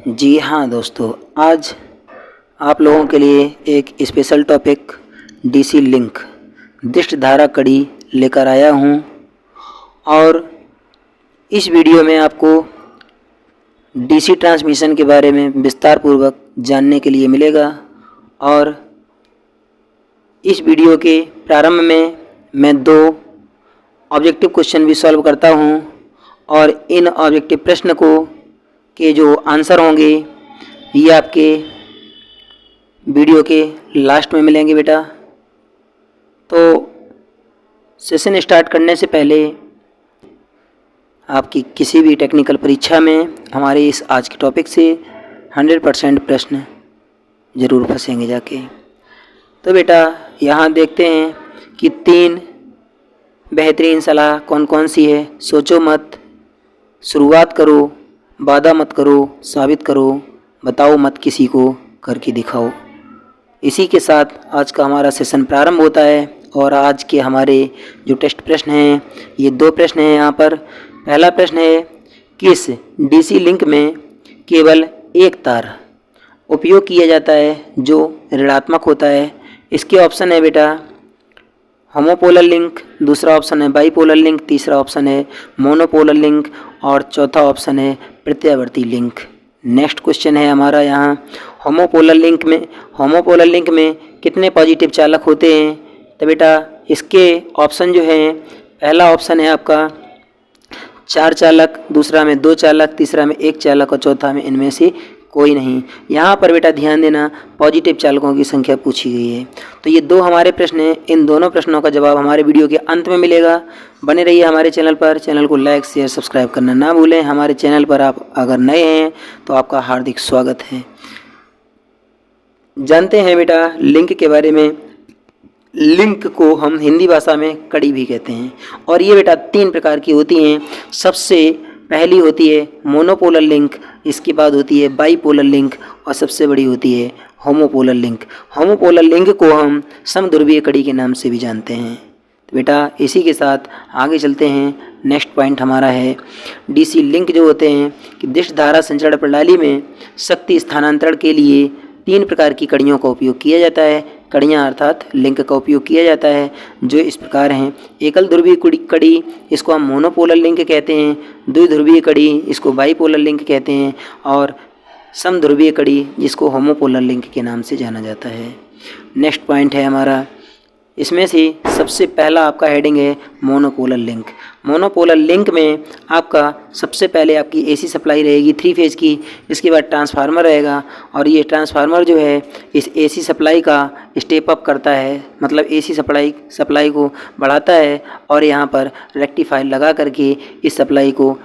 जी हाँ दोस्तों, आज आप लोगों के लिए एक स्पेशल टॉपिक डीसी लिंक दृष्ट धारा कड़ी लेकर आया हूँ। और इस वीडियो में आपको डीसी ट्रांसमिशन के बारे में विस्तार पूर्वक जानने के लिए मिलेगा। और इस वीडियो के प्रारंभ में मैं 2 ऑब्जेक्टिव क्वेश्चन भी सॉल्व करता हूँ और इन ऑब्जेक्टिव प्रश्न को के जो आंसर होंगे ये आपके वीडियो के लास्ट में मिलेंगे बेटा। तो सेशन स्टार्ट करने से पहले आपकी किसी भी टेक्निकल परीक्षा में हमारे इस आज के टॉपिक से 100% प्रश्न ज़रूर फंसेंगे जाके। तो बेटा यहाँ देखते हैं कि 3 बेहतरीन सलाह कौन कौन सी है। सोचो मत, शुरुआत करो, वादा मत करो, साबित करो, बताओ मत किसी को, करके दिखाओ। इसी के साथ आज का हमारा सेशन प्रारंभ होता है। और आज के हमारे जो टेस्ट प्रश्न हैं ये 2 प्रश्न हैं यहाँ पर। पहला प्रश्न है, किस डीसी लिंक में केवल एक तार उपयोग किया जाता है जो ऋणात्मक होता है। इसके ऑप्शन है बेटा होमोपोलर लिंक, दूसरा ऑप्शन है बाईपोलर लिंक, तीसरा ऑप्शन है मोनोपोलर लिंक और चौथा ऑप्शन है प्रत्यावर्ती लिंक। नेक्स्ट क्वेश्चन है हमारा यहाँ, होमोपोलर लिंक में कितने पॉजिटिव चालक होते हैं। तो बेटा इसके ऑप्शन जो हैं, पहला ऑप्शन है आपका 4 चालक, दूसरा में 2 चालक, तीसरा में 1 चालक और चौथा में इनमें से कोई नहीं। यहाँ पर बेटा ध्यान देना, पॉजिटिव चालकों की संख्या पूछी गई है। तो ये 2 हमारे प्रश्न हैं। इन दोनों प्रश्नों का जवाब हमारे वीडियो के अंत में मिलेगा। बने रहिए हमारे चैनल पर। चैनल को लाइक शेयर सब्सक्राइब करना ना भूलें। हमारे चैनल पर आप अगर नए हैं तो आपका हार्दिक स्वागत है। जानते हैं बेटा लिंक के बारे में। लिंक को हम हिंदी भाषा में कड़ी भी कहते हैं और ये बेटा 3 प्रकार की होती हैं। सबसे पहली होती है मोनोपोलर लिंक, इसके बाद होती है बाईपोलर लिंक और सबसे बड़ी होती है होमोपोलर लिंक। होमोपोलर लिंक को हम समध्रुवीय कड़ी के नाम से भी जानते हैं। तो बेटा इसी के साथ आगे चलते हैं। नेक्स्ट पॉइंट हमारा है डीसी लिंक जो होते हैं कि दृष्ट धारा संचरण प्रणाली में शक्ति स्थानांतरण के लिए 3 प्रकार की कड़ियों का उपयोग किया जाता है। कड़ियाँ अर्थात लिंक का उपयोग किया जाता है जो इस प्रकार हैं। एकल ध्रुवीय कड़ी, इसको हम मोनोपोलर लिंक कहते हैं। द्विध्रुवीय कड़ी, इसको बाईपोलर लिंक कहते हैं। और समध्रुवीय कड़ी, जिसको होमोपोलर लिंक के नाम से जाना जाता है। नेक्स्ट पॉइंट है हमारा, इसमें से सबसे पहला आपका हेडिंग है मोनोपोलर लिंक। मोनोपोलर लिंक में आपका सबसे पहले आपकी एसी सप्लाई रहेगी 3 फेज़ की, इसके बाद ट्रांसफार्मर रहेगा और ये ट्रांसफार्मर जो है इस एसी सप्लाई का स्टेप अप करता है, मतलब एसी सप्लाई को बढ़ाता है और यहाँ पर रेक्टिफायर लगा करके इस सप्लाई को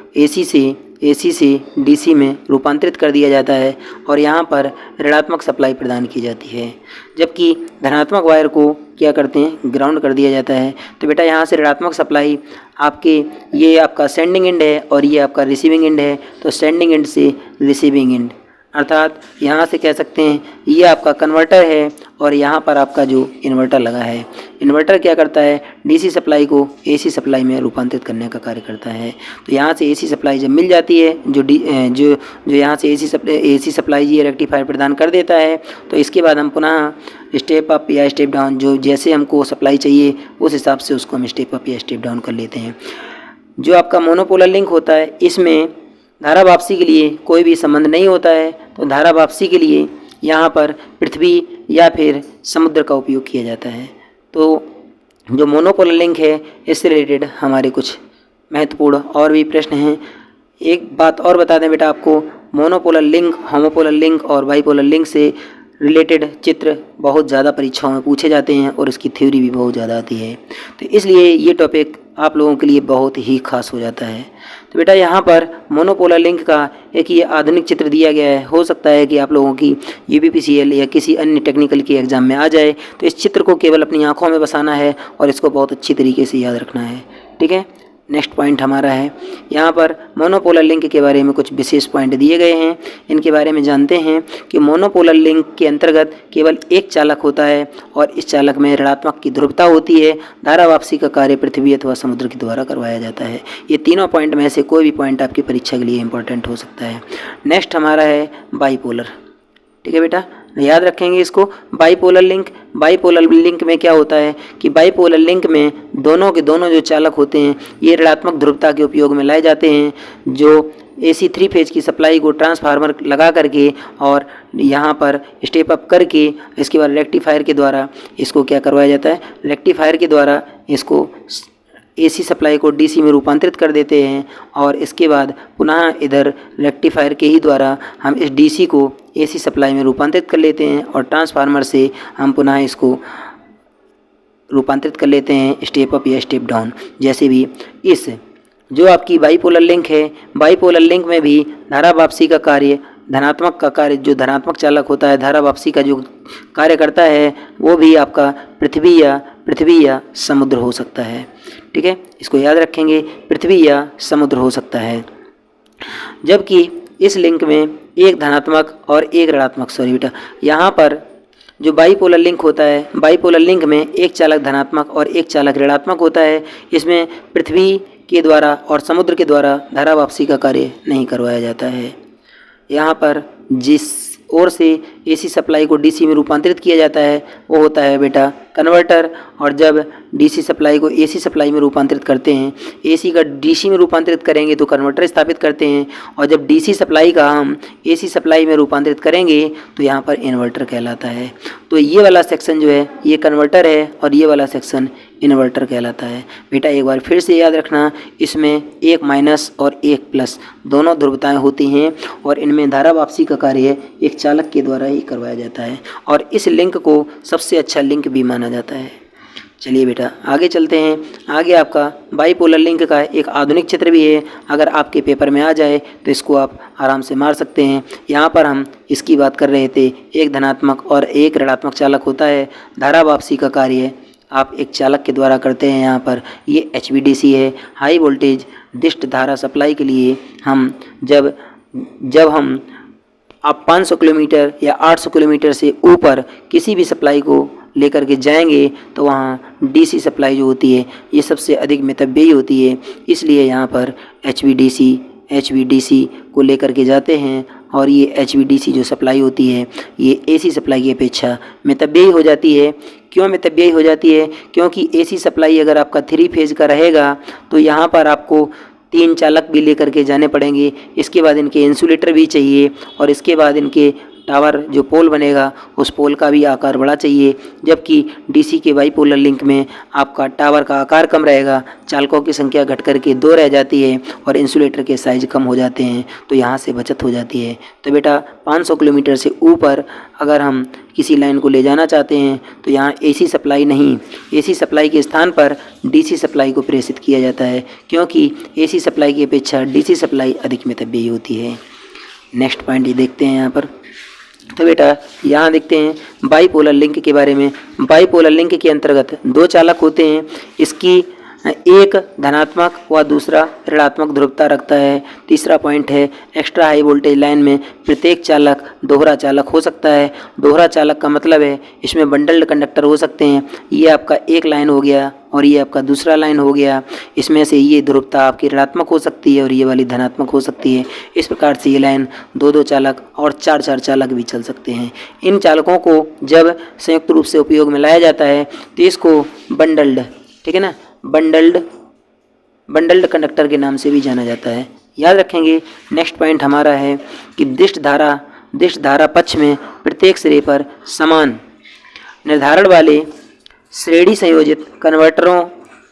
एसी से डीसी में रूपांतरित कर दिया जाता है और यहाँ पर ऋणात्मक सप्लाई प्रदान की जाती है। जबकि धनात्मक वायर को क्या करते हैं, ग्राउंड कर दिया जाता है। तो बेटा यहाँ से ऋणात्मक सप्लाई आपके, ये आपका सेंडिंग एंड है और ये आपका रिसीविंग एंड है। तो सेंडिंग एंड से रिसीविंग एंड, अर्थात यहाँ से कह सकते हैं ये आपका कन्वर्टर है और यहाँ पर आपका जो इन्वर्टर लगा है। इन्वर्टर क्या करता है, डीसी सप्लाई को एसी सप्लाई में रूपांतरित करने का कार्य करता है। तो यहाँ से एसी सप्लाई जब मिल जाती है, जो यहाँ से एसी सप्लाई ये रेक्टिफायर प्रदान कर देता है, तो इसके बाद हम पुनः स्टेप अप या स्टेप डाउन, जो जैसे हमको सप्लाई चाहिए उस हिसाब से उसको हम स्टेप अप या स्टेप डाउन कर लेते हैं। जो आपका मोनोपोलर लिंक होता है इसमें धारा वापसी के लिए कोई भी संबंध नहीं होता है। तो धारा वापसी के लिए यहाँ पर पृथ्वी या फिर समुद्र का उपयोग किया जाता है। तो जो मोनोपोलर लिंक है इससे रिलेटेड हमारे कुछ महत्वपूर्ण और भी प्रश्न हैं। एक बात और बता दें बेटा आपको, मोनोपोलर लिंक, होमोपोलर लिंक और बाईपोलर लिंक से रिलेटेड चित्र बहुत ज़्यादा परीक्षाओं में पूछे जाते हैं और इसकी थ्योरी भी बहुत ज़्यादा आती है। तो इसलिए ये टॉपिक आप लोगों के लिए बहुत ही खास हो जाता है। तो बेटा यहाँ पर मोनोपोलर लिंक का एक ये आधुनिक चित्र दिया गया है। हो सकता है कि आप लोगों की यूपीपीसीएल या किसी अन्य टेक्निकल के एग्ज़ाम में आ जाए, तो इस चित्र को केवल अपनी आँखों में बसाना है और इसको बहुत अच्छी तरीके से याद रखना है। ठीक है, नेक्स्ट पॉइंट हमारा है, यहाँ पर मोनोपोलर लिंक के बारे में कुछ विशेष पॉइंट दिए गए हैं। इनके बारे में जानते हैं कि मोनोपोलर लिंक के अंतर्गत केवल एक चालक होता है और इस चालक में ऋणात्मक की ध्रुवता होती है। धारा वापसी का कार्य पृथ्वी अथवा समुद्र के द्वारा करवाया जाता है। ये तीनों पॉइंट में से कोई भी पॉइंट आपकी परीक्षा के लिए इंपॉर्टेंट हो सकता है। नेक्स्ट हमारा है बाईपोलर। ठीक है बेटा, याद रखेंगे इसको। बाईपोलर लिंक में क्या होता है कि बाईपोलर लिंक में दोनों के दोनों जो चालक होते हैं ये ऋणात्मक ध्रुवता के उपयोग में लाए जाते हैं, जो AC 3 फेज की सप्लाई को ट्रांसफार्मर लगा करके और यहाँ पर स्टेप अप करके इसके बाद रेक्टिफायर के द्वारा इसको क्या करवाया जाता है, रेक्टिफायर के द्वारा इसको AC सप्लाई को DC में रूपांतरित कर देते हैं और इसके बाद पुनः इधर रेक्टिफायर के ही द्वारा हम इस DC को AC सप्लाई में रूपांतरित कर लेते हैं और ट्रांसफार्मर से हम पुनः इसको रूपांतरित कर लेते हैं स्टेप अप या स्टेप डाउन। जैसे भी इस जो आपकी बाईपोलर लिंक है, बाईपोलर लिंक में भी धारा वापसी का कार्य, धनात्मक का कार्य, जो धनात्मक चालक होता है धारा वापसी का जो कार्य करता है वो भी आपका पृथ्वी या समुद्र हो सकता है। ठीक है, इसको याद रखेंगे, पृथ्वी या समुद्र हो सकता है। जबकि इस लिंक में एक धनात्मक और एक ऋणात्मक, सॉरी बेटा, यहाँ पर जो बाईपोलर लिंक होता है, बाईपोलर लिंक में एक चालक धनात्मक और एक चालक ऋणात्मक होता है। इसमें पृथ्वी के द्वारा और समुद्र के द्वारा धारा वापसी का कार्य नहीं करवाया जाता है। यहाँ पर जिस ओर से AC सप्लाई को DC में रूपांतरित किया जाता है वो होता है बेटा कन्वर्टर, और जब DC सप्लाई को AC सप्लाई में रूपांतरित करते हैं, AC का DC में रूपांतरित करेंगे तो कन्वर्टर स्थापित करते हैं, और जब DC सप्लाई का हम AC सप्लाई में रूपांतरित करेंगे तो यहाँ पर इन्वर्टर कहलाता है। तो ये वाला सेक्शन जो है ये कन्वर्टर है और ये वाला सेक्शन इन्वर्टर कहलाता है। बेटा एक बार फिर से याद रखना, इसमें एक माइनस और एक प्लस दोनों ध्रुवताएं होती हैं और इनमें धारा वापसी का कार्य एक चालक के द्वारा ही करवाया जाता है और इस लिंक को सबसे अच्छा लिंक भी माना जाता है। चलिए बेटा आगे चलते हैं। आगे आपका बाईपोलर लिंक का एक आधुनिक चित्र भी है, अगर आपके पेपर में आ जाए तो इसको आप आराम से मार सकते हैं। यहाँ पर हम इसकी बात कर रहे थे, एक धनात्मक और एक ऋणात्मक चालक होता है। धारा वापसी का कार्य आप एक चालक के द्वारा करते हैं। यहाँ पर ये HVDC है, हाई वोल्टेज डिस्ट धारा सप्लाई के लिए हम जब हम आप 500 किलोमीटर या 800 किलोमीटर से ऊपर किसी भी सप्लाई को लेकर के जाएंगे तो वहाँ DC सप्लाई जो होती है ये सबसे अधिक मितव्ययी होती है, इसलिए यहाँ पर HVDC को लेकर के जाते हैं और ये HVDC जो सप्लाई होती है ये AC सप्लाई की अपेक्षा मितव्ययी हो जाती है। क्यों मितव्ययी हो जाती है? क्योंकि AC सप्लाई अगर आपका 3 फेज का रहेगा तो यहाँ पर आपको 3 चालक भी लेकर के जाने पड़ेंगे, इसके बाद इनके इंसुलेटर भी चाहिए और इसके बाद इनके टावर जो पोल बनेगा उस पोल का भी आकार बड़ा चाहिए। जबकि DC के बाईपोलर लिंक में आपका टावर का आकार कम रहेगा, चालकों की संख्या घट करके 2 रह जाती है और इंसुलेटर के साइज कम हो जाते हैं, तो यहाँ से बचत हो जाती है। तो बेटा 500 किलोमीटर से ऊपर अगर हम किसी लाइन को ले जाना चाहते हैं तो यहाँ AC सप्लाई नहीं, AC सप्लाई के स्थान पर DC सप्लाई को प्रेषित किया जाता है, क्योंकि AC सप्लाई की अपेक्षा DC सप्लाई अधिक मितव्ययी होती है। नेक्स्ट पॉइंट ये देखते हैं यहाँ पर। तो बेटा यहाँ देखते हैं बाईपोलर लिंक के बारे में। बाईपोलर लिंक के अंतर्गत 2 चालक होते हैं, इसकी एक धनात्मक व दूसरा ऋणात्मक ध्रुवता रखता है। तीसरा पॉइंट है एक्स्ट्रा हाई वोल्टेज लाइन में प्रत्येक चालक दोहरा चालक हो सकता है। दोहरा चालक का मतलब है इसमें बंडल्ड कंडक्टर हो सकते हैं। ये आपका एक लाइन हो गया और ये आपका दूसरा लाइन हो गया। इसमें से ये ध्रुवता आपकी ऋणात्मक हो सकती है और ये वाली धनात्मक हो सकती है। इस प्रकार से ये लाइन 2-2 चालक और 4-4 चालक भी चल सकते हैं। इन चालकों को जब संयुक्त रूप से उपयोग में लाया जाता है तो इसको बंडल्ड, ठीक है ना, बंडल्ड कंडक्टर के नाम से भी जाना जाता है। याद रखेंगे। नेक्स्ट पॉइंट हमारा है कि दिष्ट धारा पक्ष में प्रत्येक सिरे पर समान निर्धारण वाले श्रेणी संयोजित कन्वर्टरों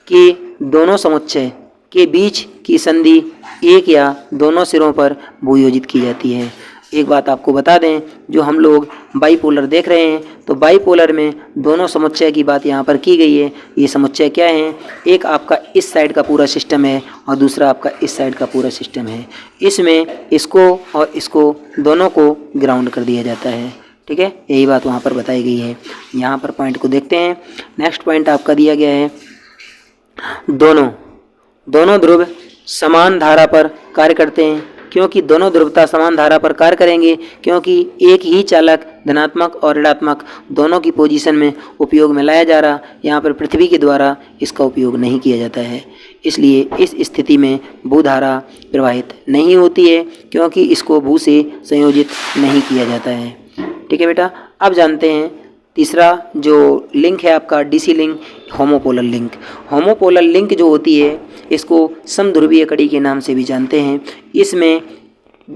के दोनों समुच्चय के बीच की संधि एक या दोनों सिरों पर भूयोजित की जाती है। एक बात आपको बता दें, जो हम लोग बाईपोलर देख रहे हैं तो बाईपोलर में दोनों समुच्चय की बात यहाँ पर की गई है। ये समुच्चय क्या है? एक आपका इस साइड का पूरा सिस्टम है और दूसरा आपका इस साइड का पूरा सिस्टम है। इसमें इसको और इसको दोनों को ग्राउंड कर दिया जाता है। ठीक है, यही बात वहाँ पर बताई गई है। यहाँ पर पॉइंट को देखते हैं। नेक्स्ट पॉइंट आपका दिया गया है दोनों ध्रुव समान धारा पर कार्य करते हैं। क्योंकि दोनों ध्रुवता समान धारा पर कार्य करेंगे, क्योंकि एक ही चालक धनात्मक और ऋणात्मक दोनों की पोजीशन में उपयोग में लाया जा रहा, यहाँ पर पृथ्वी के द्वारा इसका उपयोग नहीं किया जाता है। इसलिए इस स्थिति में भू धारा प्रवाहित नहीं होती है, क्योंकि इसको भू से संयोजित नहीं किया जाता है। ठीक है बेटा, अब जानते हैं तीसरा जो लिंक है आपका DC link, homopolar link. Homopolar link जो होती है इसको समध्रुवीय कड़ी के नाम से भी जानते हैं।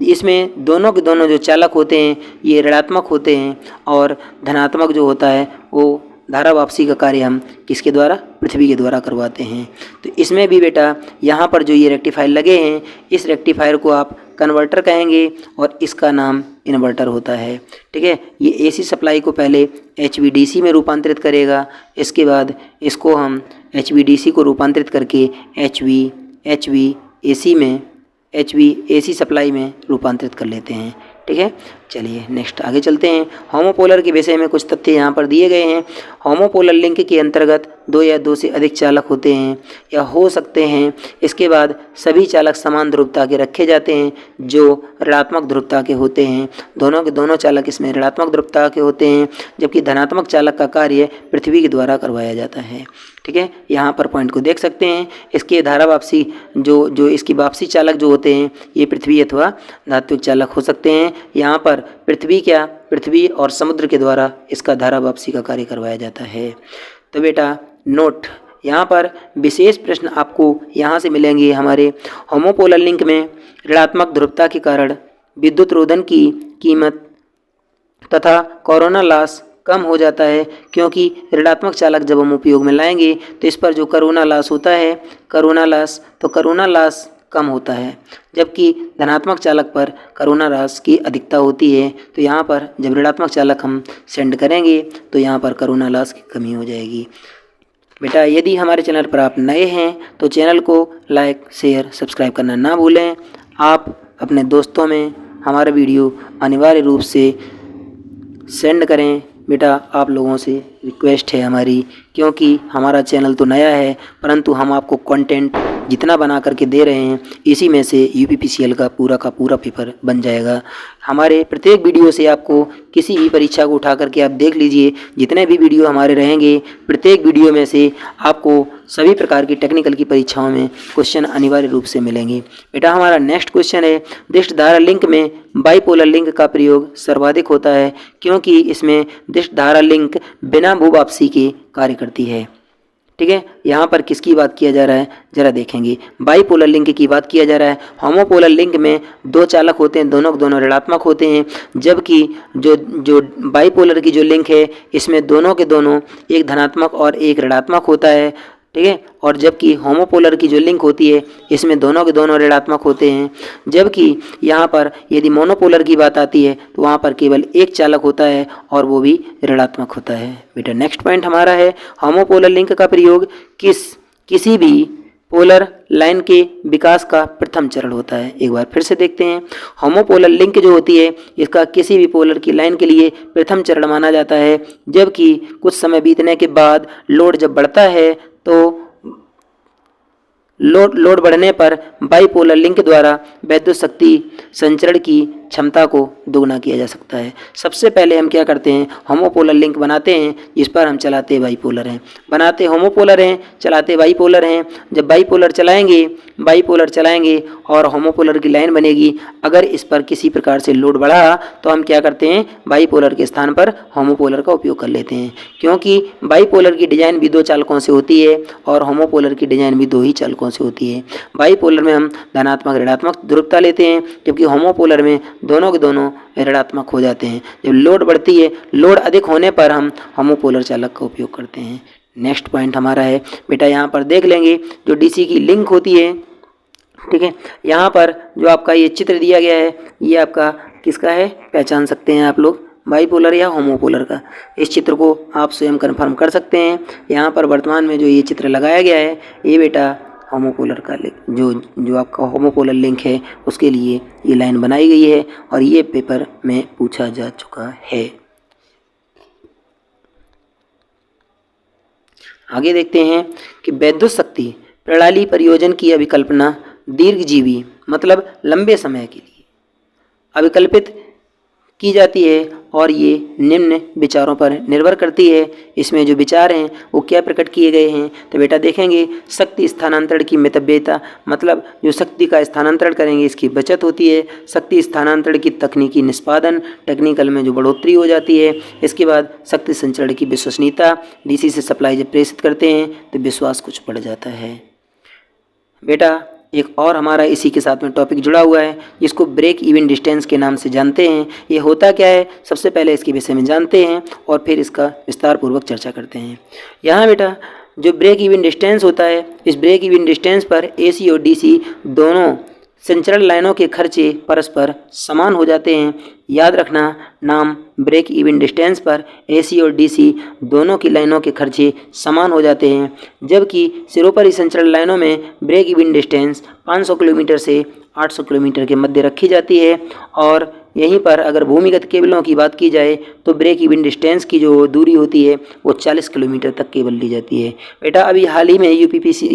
इसमें दोनों के दोनों जो चालक होते हैं ये ऋणात्मक होते हैं और धनात्मक जो होता है वो धारा वापसी का कार्य हम किसके द्वारा, पृथ्वी के द्वारा करवाते हैं। तो इसमें भी बेटा यहाँ पर जो ये रेक्टिफायर लगे हैं, इस रेक्टिफायर को आप कन्वर्टर कहेंगे और इसका नाम इन्वर्टर होता है। ठीक है, ये एसी सप्लाई को पहले HVDC में रूपांतरित करेगा, इसके बाद इसको हम HVDC को रूपांतरित करके HVAC सप्लाई में रूपांतरित कर लेते हैं। ठीक है, चलिए नेक्स्ट आगे चलते हैं। होमोपोलर के विषय में कुछ तथ्य यहाँ पर दिए गए हैं। होमोपोलर लिंक के अंतर्गत 2 या 2 से अधिक चालक होते हैं या हो सकते हैं। इसके बाद सभी चालक समान ध्रुवता के रखे जाते हैं जो ऋणात्मक ध्रुवता के होते हैं। दोनों के दोनों चालक इसमें ऋणात्मक ध्रुवता के होते हैं, जबकि धनात्मक चालक का कार्य पृथ्वी के द्वारा करवाया जाता है। ठीक है, यहाँ पर पॉइंट को देख सकते हैं। इसके धारा वापसी जो इसकी वापसी चालक जो होते हैं ये पृथ्वी अथवा धात्विक चालक हो सकते हैं। यहाँ पर पृथ्वी और समुद्र के द्वारा इसका धारा वापसी का कार्य करवाया जाता है। तो बेटा नोट, यहाँ पर विशेष प्रश्न आपको यहाँ से मिलेंगे। हमारे होमोपोलर लिंक में ऋणात्मक ध्रुवता के कारण विद्युत रोधन की कीमत तथा कोरोना लॉस कम हो जाता है, क्योंकि ऋणात्मक चालक जब हम उपयोग में लाएंगे तो इस पर जो कोरोना लॉस होता है, कोरोना लॉस कम होता है, जबकि धनात्मक चालक पर कोरोना लॉस की अधिकता होती है। तो यहाँ पर जब ऋणात्मक चालक हम सेंड करेंगे तो यहाँ पर कोरोना लॉस की कमी हो जाएगी। बेटा यदि हमारे चैनल पर आप नए हैं तो चैनल को लाइक, शेयर, सब्सक्राइब करना ना भूलें। आप अपने दोस्तों में हमारा वीडियो अनिवार्य रूप से सेंड करें। बेटा आप लोगों से रिक्वेस्ट है हमारी, क्योंकि हमारा चैनल तो नया है परंतु हम आपको कंटेंट जितना बना करके दे रहे हैं इसी में से UPPCL का पूरा पेपर बन जाएगा। हमारे प्रत्येक वीडियो से आपको किसी भी परीक्षा को उठा करके आप देख लीजिए, जितने भी वीडियो हमारे रहेंगे प्रत्येक वीडियो में से आपको सभी प्रकार की टेक्निकल की परीक्षाओं में क्वेश्चन अनिवार्य रूप से मिलेंगे। बेटा हमारा नेक्स्ट क्वेश्चन है, दिष्ट धारा लिंक में बाइपोलर लिंक का प्रयोग सर्वाधिक होता है, क्योंकि इसमें दिष्ट धारा लिंक बिना भू वापसी के कार्य करती है। ठीक है, यहाँ पर किसकी बात किया जा रहा है जरा देखेंगे, बाइपोलर लिंक की बात किया जा रहा है। होमोपोलर लिंक में 2 चालक होते हैं, दोनों के दोनों ऋणात्मक होते हैं, जबकि जो बाइपोलर की जो लिंक है इसमें दोनों के दोनों एक धनात्मक और एक ऋणात्मक होता है। ठीक है, और जबकि होमोपोलर की जो लिंक होती है इसमें दोनों के दोनों ऋणात्मक होते हैं, जबकि यहाँ पर यदि मोनोपोलर की बात आती है तो वहाँ पर केवल एक चालक होता है और वो भी ऋणात्मक होता है। बेटा नेक्स्ट पॉइंट हमारा है, होमोपोलर लिंक का प्रयोग किसी भी पोलर लाइन के विकास का प्रथम चरण होता है। एक बार फिर से देखते हैं, होमोपोलर लिंक जो होती है इसका किसी भी पोलर की लाइन के लिए प्रथम चरण माना जाता है, जबकि कुछ समय बीतने के बाद लोड जब बढ़ता है तो लोड बढ़ने पर बाइपोलर लिंक द्वारा विद्युत शक्ति संचरण की क्षमता को दोगुना किया जा सकता है। सबसे पहले हम क्या करते हैं, होमोपोलर लिंक बनाते हैं जिस पर हम चलाते बाइपोलर हैं, बनाते होमोपोलर हैं, चलाते बाइपोलर हैं। जब बाइपोलर चलाएंगे और होमोपोलर की लाइन बनेगी, अगर इस पर किसी प्रकार से लोड बढ़ा तो हम क्या करते हैं, बाइपोलर के स्थान पर होमोपोलर का उपयोग कर लेते हैं, क्योंकि बाइपोलर की डिजाइन भी 2 चालकों से होती है और होमोपोलर की डिजाइन भी 2 ही चालकों से होती है। बाइपोलर में हम धनात्मक ऋणात्मक ध्रुवता लेते हैं, जबकि होमोपोलर में दोनों के दोनों ऋणात्मक हो जाते हैं। जब लोड बढ़ती है, लोड अधिक होने पर हम होमोपोलर चालक का उपयोग करते हैं। नेक्स्ट पॉइंट हमारा है, बेटा यहाँ पर देख लेंगे जो डीसी की लिंक होती है। ठीक है, यहाँ पर जो आपका ये चित्र दिया गया है ये आपका किसका है, पहचान सकते हैं आप लोग, बाइपोलर या होमोपोलर का। इस चित्र को आप स्वयं कन्फर्म कर सकते हैं। यहाँ पर वर्तमान में जो ये चित्र लगाया गया है ये बेटा होमोपोलर का जो आपका होमोपोलर लिंक है उसके लिए ये लाइन बनाई गई है और ये पेपर में पूछा जा चुका है। आगे देखते हैं कि विद्युत शक्ति प्रणाली परियोजन की अभिकल्पना दीर्घजीवी मतलब लंबे समय के लिए अभिकल्पित की जाती है और ये निम्न विचारों पर निर्भर करती है। इसमें जो विचार हैं वो क्या प्रकट किए गए हैं, तो बेटा देखेंगे शक्ति स्थानांतरण की मितव्ययिता मतलब जो शक्ति का स्थानांतरण करेंगे इसकी बचत होती है। शक्ति स्थानांतरण की तकनीकी निष्पादन टेक्निकल में जो बढ़ोतरी हो जाती है। इसके बाद शक्ति संचरण की विश्वसनीयता, डीसी से सप्लाई जब प्रेषित करते हैं तो विश्वास कुछ बढ़ जाता है। बेटा एक और हमारा इसी के साथ में टॉपिक जुड़ा हुआ है जिसको ब्रेक इवन डिस्टेंस के नाम से जानते हैं। ये होता क्या है, सबसे पहले इसके विषय में जानते हैं और फिर इसका विस्तार पूर्वक चर्चा करते हैं। यहाँ बेटा जो ब्रेक इवन डिस्टेंस होता है, इस ब्रेक इवन डिस्टेंस पर एसी और डीसी दोनों संचरण लाइनों के खर्चे परस्पर समान हो जाते हैं। याद रखना, नाम ब्रेक इवन डिस्टेंस पर एसी और डीसी दोनों की लाइनों के खर्चे समान हो जाते हैं, जबकि सिरोपरी संचरण लाइनों में ब्रेक इवन डिस्टेंस 500 किलोमीटर से 800 किलोमीटर के मध्य रखी जाती है। और यहीं पर अगर भूमिगत केबलों की बात की जाए तो ब्रेक इवन डिस्टेंस की जो दूरी होती है वो 40 किलोमीटर तक केबल ली जाती है। बेटा अभी हाल ही में यूपीपीसी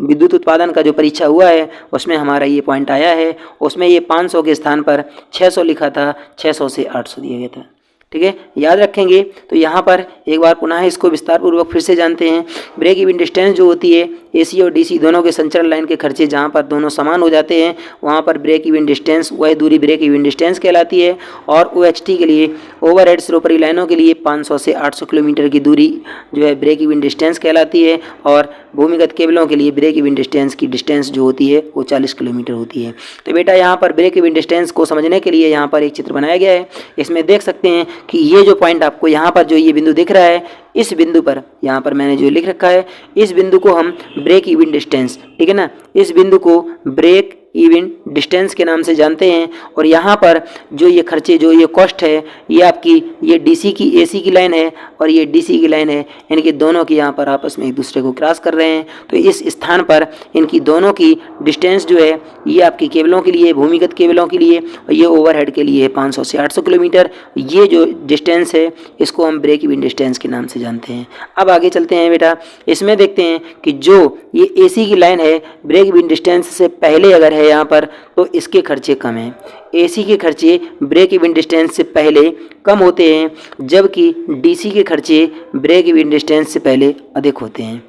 विद्युत उत्पादन का जो परीक्षा हुआ है उसमें हमारा ये पॉइंट आया है। उसमें ये 500 के स्थान पर 600 लिखा था, 600 से 800 दिया गया था। ठीक है, याद रखेंगे। तो यहाँ पर एक बार पुनः इसको विस्तार पूर्वक फिर से जानते हैं। ब्रेक इवन डिस्टेंस जो होती है एसी और डीसी दोनों के संचरण लाइन के खर्चे जहाँ पर दोनों समान हो जाते हैं वहाँ पर ब्रेक इवन डिस्टेंस वह दूरी ब्रेक इवन डिस्टेंस कहलाती है। और ओएचटी के लिए ओवरहेड सिरोपरी लाइनों के लिए 500 से 800 किलोमीटर की दूरी जो है ब्रेक इवन डिस्टेंस कहलाती है। और भूमिगत केबलों के लिए ब्रेक इवन डिस्टेंस की डिस्टेंस जो होती है वो 40 किलोमीटर होती है। तो बेटा यहाँ पर ब्रेक इवन डिस्टेंस को समझने के लिए यहाँ पर एक चित्र बनाया गया है। इसमें देख सकते हैं कि ये जो पॉइंट आपको यहाँ पर जो ये बिंदु दिख रहा है, इस बिंदु पर यहाँ पर मैंने जो लिख रखा है इस बिंदु को हम ब्रेक इवन डिस्टेंस, ठीक है ना, इस बिंदु को ब्रेक इवन डिस्टेंस के नाम से जानते हैं। और यहाँ पर जो ये खर्चे जो ये कॉस्ट है ये आपकी ये डीसी की एसी की लाइन है और ये डीसी की लाइन है, इनके दोनों की यहाँ पर आपस में एक दूसरे को क्रॉस कर रहे हैं। तो इस स्थान पर इनकी दोनों की डिस्टेंस जो है ये आपकी केबलों के लिए भूमिगत केबलों के लिए और ये ओवरहेड के लिए 500 से 800 किलोमीटर। ये जो डिस्टेंस है इसको हम ब्रेक इवन डिस्टेंस के नाम से जानते हैं। अब आगे चलते हैं बेटा, इसमें देखते हैं कि जो ये एसी की लाइन है ब्रेक इवन डिस्टेंस से पहले अगर है यहाँ पर तो इसके खर्चे कम हैं। एसी के खर्चे ब्रेक इवन डिस्टेंस से पहले कम होते हैं, जबकि डीसी के खर्चे ब्रेक इवन डिस्टेंस से पहले अधिक होते हैं।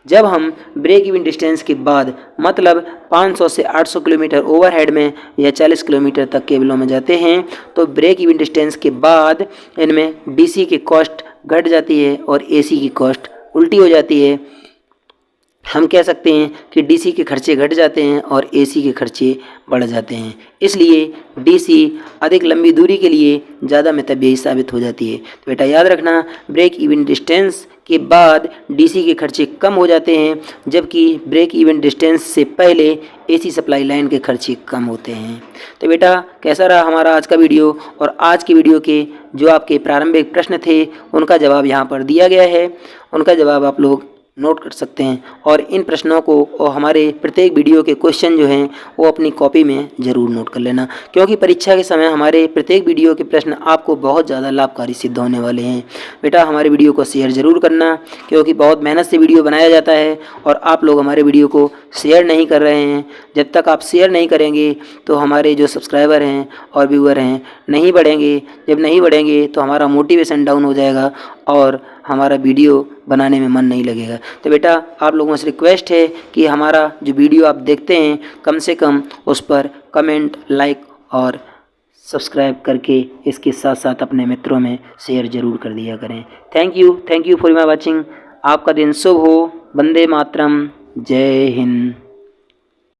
जब हम ब्रेक इवन डिस्टेंस के बाद मतलब 500 से 800 किलोमीटर ओवरहेड में या 40 किलोमीटर तक केबलों में जाते हैं तो ब्रेक इवन डिस्टेंस के बाद इनमें डीसी की कॉस्ट घट जाती है और एसी की कॉस्ट उल्टी हो जाती है। हम कह सकते हैं कि डीसी के खर्चे घट जाते हैं और एसी के खर्चे बढ़ जाते हैं। इसलिए डीसी अधिक लंबी दूरी के लिए ज़्यादा मितव्ययी साबित हो जाती है। तो बेटा याद रखना, ब्रेक इवन डिस्टेंस के बाद डीसी के खर्चे कम हो जाते हैं, जबकि ब्रेक इवन डिस्टेंस से पहले एसी सप्लाई लाइन के खर्चे कम होते हैं। तो बेटा कैसा रहा हमारा आज का वीडियो, और आज के वीडियो के जो आपके प्रारंभिक प्रश्न थे उनका जवाब यहाँ पर दिया गया है। उनका जवाब आप लोग नोट कर सकते हैं और इन प्रश्नों को और हमारे प्रत्येक वीडियो के क्वेश्चन जो हैं वो अपनी कॉपी में ज़रूर नोट कर लेना, क्योंकि परीक्षा के समय हमारे प्रत्येक वीडियो के प्रश्न आपको बहुत ज़्यादा लाभकारी सिद्ध होने वाले हैं। बेटा हमारे वीडियो को शेयर ज़रूर करना, क्योंकि बहुत मेहनत से वीडियो बनाया जाता है और आप लोग हमारे वीडियो को शेयर नहीं कर रहे हैं। जब तक आप शेयर नहीं करेंगे तो हमारे जो सब्सक्राइबर हैं और व्यूअर हैं नहीं बढ़ेंगे। जब नहीं बढ़ेंगे तो हमारा मोटिवेशन डाउन हो जाएगा और हमारा वीडियो बनाने में मन नहीं लगेगा। तो बेटा आप लोगों से रिक्वेस्ट है कि हमारा जो वीडियो आप देखते हैं कम से कम उस पर कमेंट, लाइक और सब्सक्राइब करके इसके साथ साथ अपने मित्रों में शेयर ज़रूर कर दिया करें। Thank you for my watching. आपका दिन शुभ हो। वंदे मातरम। जय हिंद।